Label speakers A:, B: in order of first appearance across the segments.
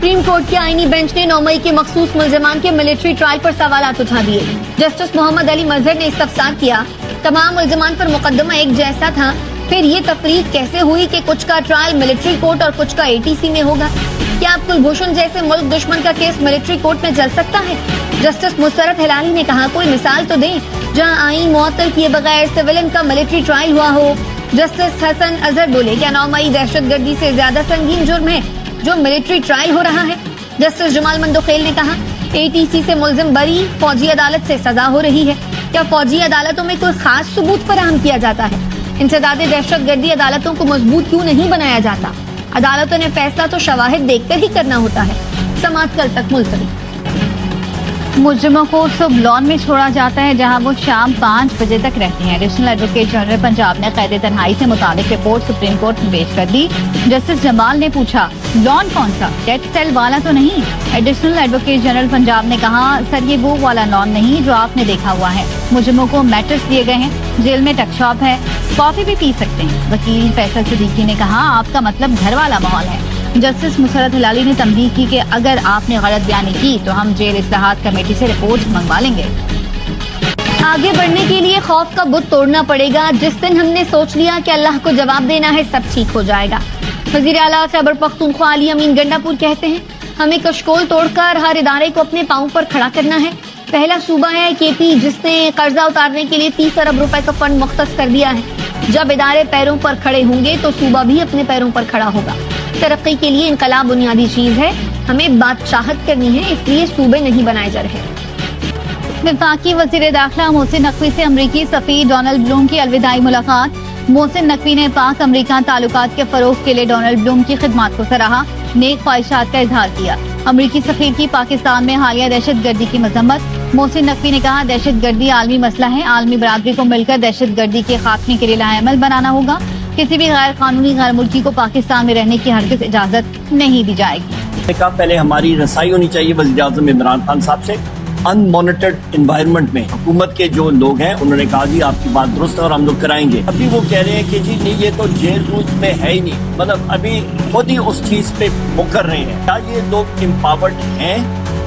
A: Supreme court के आईनी bench ने 9 मई के मखसूस मुल्ज़िमान के मिलिट्री ट्रायल पर सवालात उठा दिए। जस्टिस मोहम्मद अली मजहर ने इस्तफसार किया, तमाम मुल्ज़िमान पर मुकदमा एक जैसा था, फिर ये तफरीक कैसे हुई कि कुछ का ट्रायल मिलिट्री कोर्ट और कुछ का ATC में होगा? क्या कुलभूषण जैसे मुल्क दुश्मन का केस मिलिट्री कोर्ट में चल सकता है? जस्टिस मुसरत हिलाली ने कहा, कोई मिसाल तो दें जहां आईन मुअत्तल किए बगैर सिविलियन का मिलिट्री ट्रायल हुआ हो। जस्टिस हसन अजहर बोले, क्या 9 मई दहशतगर्दी से ज्यादा संगीन जुर्म है जो मिलिट्री ट्रायल हो रहा है? जस्टिस जमाल मंदोखेल ने कहा, ATC से मुल्जिम बरी, फौजी अदालत से सजा हो रही है। क्या फौजी अदालतों में कोई खास सबूत फराहम किया जाता है? इंसदादे दहशतगर्दी अदालतों को मजबूत क्यों नहीं बनाया जाता? अदालतों ने फैसला तो शवाहिद देखकर ही करना होता है। समाअत कल तक मुलतवी।
B: मुजरिमों को सुबह लॉन में छोड़ा जाता है जहां वो शाम 5 बजे तक रहते हैं। एडिशनल एडवोकेट जनरल पंजाब ने कैद तन्हाई से मुतालिक रिपोर्ट सुप्रीम कोर्ट में पेश कर दी। जस्टिस जमाल ने पूछा, लॉन कौन सा, डेथ सेल वाला तो नहीं? एडिशनल एडवोकेट जनरल पंजाब ने कहा, सर ये वो वाला लॉन नहीं जो आपने देखा हुआ है। मुजरिमों को मैट्रेस दिए गए हैं, जेल में टकशॉप है, कॉफी भी पी सकते हैं। वकील फैसल सिद्दीकी ने कहा, आपका मतलब घर वाला माहौल है। जस्टिस मुसरत हिलाली ने तंबीह की कि अगर आपने गलत बयानी की तो हम जेल इस्लाहात कमेटी से रिपोर्ट मंगवा लेंगे।
A: आगे बढ़ने के लिए खौफ का बुत तोड़ना पड़ेगा। जिस दिन हमने सोच लिया कि अल्लाह को जवाब देना है, सब ठीक हो जाएगा। वजीर आला खैबर पख्तूनख्वा अली अमीन गंडापुर कहते हैं, हमें कशकोल तोड़कर हर इदारे को अपने पांव पर खड़ा करना है। पहला सूबा है KP जिसने कर्जा उतारने के लिए 30 अरब रुपए का फंड मुख्तस कर दिया है। जब इदारे पैरों पर खड़े होंगे तो सूबा भी अपने पैरों पर खड़ा होगा। तरक्की के लिए इनकलाब बुनियादी चीज है, हमें बादशाहत करनी है, इसलिए सूबे नहीं बनाए जा रहे।
B: वफाकी वजीर दाखिला मोहसिन नकवी से अमरीकी सफीर डोनाल्ड ब्लूम की अलविदाई मुलाकात। मोहसिन नकवी ने पाक अमरीका ताल्लुकात के फरोग के लिए डोनाल्ड ब्लूम की खिदमत को सराहा, नेक ख्वाहिशात का इजहार किया। अमरीकी सफीर की पाकिस्तान में हालिया दहशतगर्दी की मजम्मत। मोहसिन नकवी ने कहा, दहशतगर्दी आलमी मसला है, आलमी बरादरी को मिलकर दहशतगर्दी के खात्मे के लिए लाएअमल बनाना होगा। किसी भी गैर कानूनी गैर मुल्की को पाकिस्तान में रहने की हरगिज़ इजाजत नहीं दी जाएगी।
C: पहले हमारी रसाई होनी चाहिए वज़ीर आज़म इमरान खान साहब से। अनमॉनिटर्ड एनवायरनमेंट में हुकूमत के जो लोग हैं उन्होंने कहा जी आपकी बात दुरुस्त है और हम लोग कराएंगे। अभी वो कह रहे हैं कि जी नहीं ये तो जेल रूल्स में है ही नहीं, मतलब अभी खुद ही उस चीज पे मुकर रहे हैं। क्या ये लोग एम्पावर्ड हैं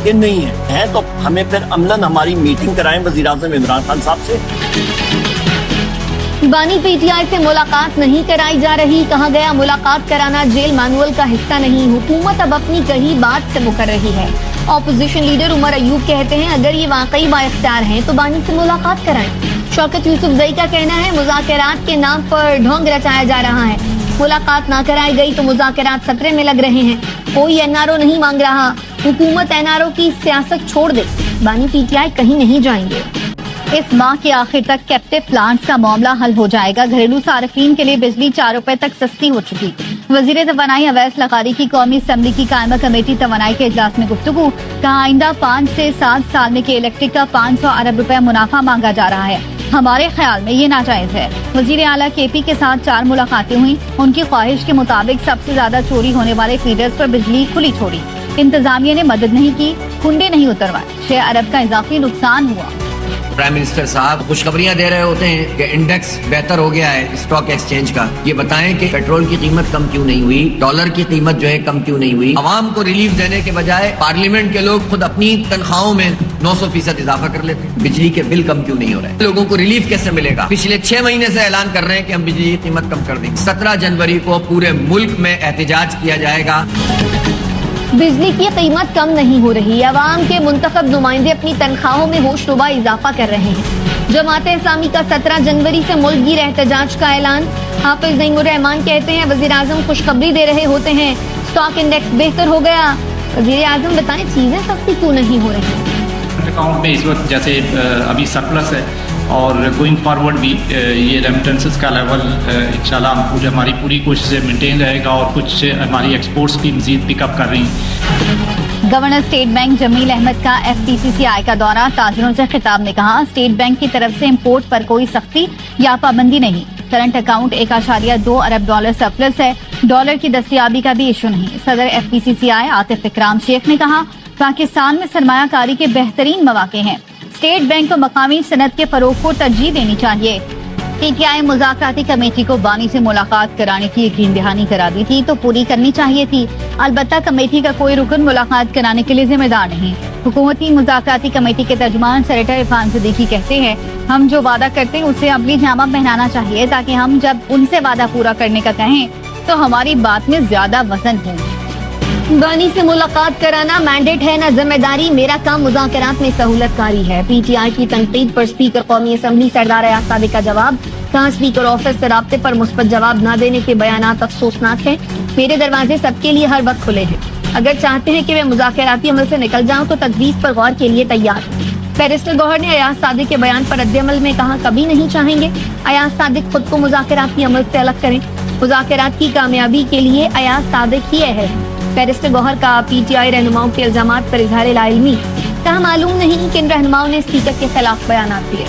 C: कि नहीं है तो हमें फिर अमलन हमारी मीटिंग कराएं वज़ीर आज़म इमरान खान साहब से।
A: बानी PTI से मुलाकात नहीं कराई जा रही, कहा गया मुलाकात कराना जेल मैनुअल का हिस्सा नहीं। हुकूमत अब अपनी कही बात से मुकर रही है। ऑपोजिशन लीडर उमर अयूब कहते हैं, अगर ये वाकई बाइख्तियार हैं तो बानी से मुलाकात कराएं। शौकत यूसुफजई का कहना है, मुज़ाकरात के नाम पर ढोंग रचाया जा रहा है, मुलाकात ना कराई गई तो मुज़ाकरात खतरे में लग रहे हैं। कोई NRO नहीं मांग रहा, हुकूमत NRO की सियासत छोड़ दे, बानी PTI कहीं नहीं जाएंगे।
B: इस माह के आखिर तक कैप्टिव प्लांट्स का मामला हल हो जाएगा। घरेलू सार्फिन के लिए बिजली 4 रुपए तक सस्ती हो चुकी। वजीर तवानाई अवैस लकारी की कौमी असम्बली की कायमा कमेटी तवानाई के इजलास में गुफ्तगू। कहा, आइंदा 5 से 7 साल में के इलेक्ट्रिक का 500 अरब रुपए मुनाफा मांगा जा रहा है, हमारे ख्याल में ये नाजायज है। वजीर आला KP के साथ 4 मुलाकातें हुई। उनकी ख्वाहिश के मुताबिक सबसे ज्यादा चोरी होने वाले फीडर्स पर बिजली खुली छोड़ी। इंतजामिया ने मदद नहीं की, कुंडे नहीं उतरवाए, 6 अरब का इजाफी नुकसान हुआ।
D: प्राइम मिनिस्टर साहब खुशखबरियां दे रहे होते हैं कि इंडेक्स बेहतर हो गया है स्टॉक एक्सचेंज का। ये बताएं कि पेट्रोल की कीमत कम क्यों नहीं हुई, डॉलर की कीमत जो है कम क्यों नहीं हुई। आवाम को रिलीफ देने के बजाय पार्लियामेंट के लोग खुद अपनी तनख्वाहों में 900% इजाफा कर लेते हैं। बिजली के बिल कम क्यों नहीं हो रहे, लोगों को रिलीफ कैसे मिलेगा? पिछले 6 महीने से ऐलान कर रहे हैं कि हम बिजली की कीमत कम कर देंगे। 17 जनवरी को पूरे मुल्क में एहतजाज किया जाएगा।
A: बिजली की कीमत कम नहीं हो रही, अवाम के मुंतखब नुमाइंदे अपनी तनख्वाहों में होशरुबा इजाफा कर रहे हैं। जमात इस्लामी का 17 जनवरी से मुल्कगीर एहतजाज का ऐलान। हाफिज नईमुर रहमान कहते हैं, वजीर आजम खुशखबरी दे रहे होते हैं, स्टॉक इंडेक्स बेहतर हो गया। वजीर आजम बताएं, चीजें सस्ती क्यों नहीं हो रही?
E: अकाउंट में इस वक्त जैसे अभी सरप्लस है और गोइंग फॉरवर्ड भी ये रेमिटेंसेस का लेवल इंशाल्लाह हमारी पूरी कोशिश से मेंटेन रहेगा और कुछ हमारी एक्सपोर्ट्स भी मजीद पिकअप कर रही हैं।
B: Governor state bank Jamil Ahmad का FTCCI का दौरा। ताजरों से खिताब में कहा, स्टेट बैंक की तरफ से इम्पोर्ट पर कोई सख्ती या पाबंदी नहीं। करंट अकाउंट 1.2 अरब डॉलर सरप्लस है, डॉलर की दस्तयाबी का भी इशू नहीं। सदर FTCCI आतिफ इकराम शेख ने कहा, पाकिस्तान में सरमायाकारी के बेहतरीन मौके हैं, स्टेट बैंक को मकामी सनत के फरोग को तरजीह देनी चाहिए। PTI मुज़ाकराती कमेटी को बानी से मुलाकात कराने की यकीन दहानी करा दी थी तो पूरी करनी चाहिए थी। अलबत्ता कमेटी का कोई रुकन मुलाकात कराने के लिए जिम्मेदार नहीं। हुकूमती मुज़ाकराती कमेटी के तर्जुमान सेनेटर इरफान सिद्दीकी कहते हैं, हम जो वादा करते हैं उसे अमली जामा पहनाना चाहिए ताकि हम जब उनसे वादा पूरा करने का कहें तो हमारी बात में ज्यादा वजन हो।
A: बानी से मुलाकात कराना मैंडेट है न जिम्मेदारी, मेरा काम मुज़ाकरात में सहूलतकारी है। PTI की तनकीद पर स्पीकर कौमी असम्बली सरदार अयाज सादिक का जवाब, कहा स्पीकर ऑफिस से राब्ते पर मुस्बत जवाब न देने के बयानात अफसोसनाक है। मेरे दरवाजे सबके लिए हर वक्त खुले हैं। अगर चाहते हैं कि मैं मुज़ाकराती अमल से निकल जाऊं तो तजवीज़ पर गौर के लिए तैयार हूं। बैरिस्टर गौहर ने अयाज सादिक के बयान पर रद्द-ए-अमल में कहा, कभी नहीं चाहेंगे अयाज सादिक खुद को मुज़ाकराती अमल से अलग करें। मुज़ाकरात की कामयाबी के लिए अयाज सादिक ही है। बैरिस्टर गौहर का PTI रहनुमाओं के इल्जामात पर इजहार लाइल्मी, कहा मालूम नहीं किन रहनुमाओं ने स्पीकर के खिलाफ बयानात दिए।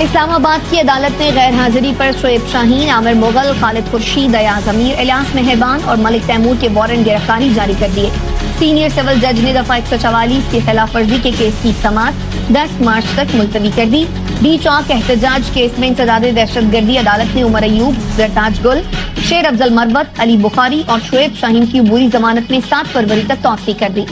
A: इस्लामाबाद की अदालत ने गैर हाजिरी पर शोएब शाहीन, आमिर मुगल, खालिद खुर्शीद, अयाज अमीर, इलियास मेहरबान और मलिक तैमूर के वारंट गिरफ्तारी जारी कर दिए। सीनियर सिविल जज ने दफा 144 की खिलाफ वर्जी के केस की समाअत 10 मार्च तक मुलतवी कर दी। डी चौक एहतजाज केस में इंसदाद दहशतगर्दी अदालत ने उमर अयूब, जरताज गुल, शेर अफजल मरबत, अली बुखारी और शोएब शाहीन की अबूरी जमानत में 7 फरवरी तक तौसीह कर दी।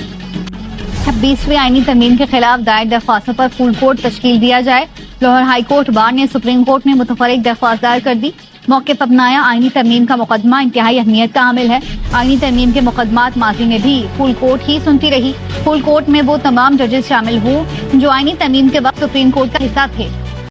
B: 26वीं आईनी तरमीम के खिलाफ दायर दरख्वास्तों पर फुल कोर्ट तश्कील दिया जाए। लाहौर हाई कोर्ट बार ने सुप्रीम कोर्ट में मुतफर्रिक दरख्वास्त दायर कर दी। मौके पर अपनाया आईनी तरमीम का मुकदमा इंतहाई अहमियत का हामिल है। आईनी तरमीम के मुकदमात माजी में भी फुल कोर्ट ही सुनती रही। फुल कोर्ट में वो तमाम जजेस शामिल हों जो आईनी तरमीम के वक्त सुप्रीम कोर्ट का हिस्सा थे।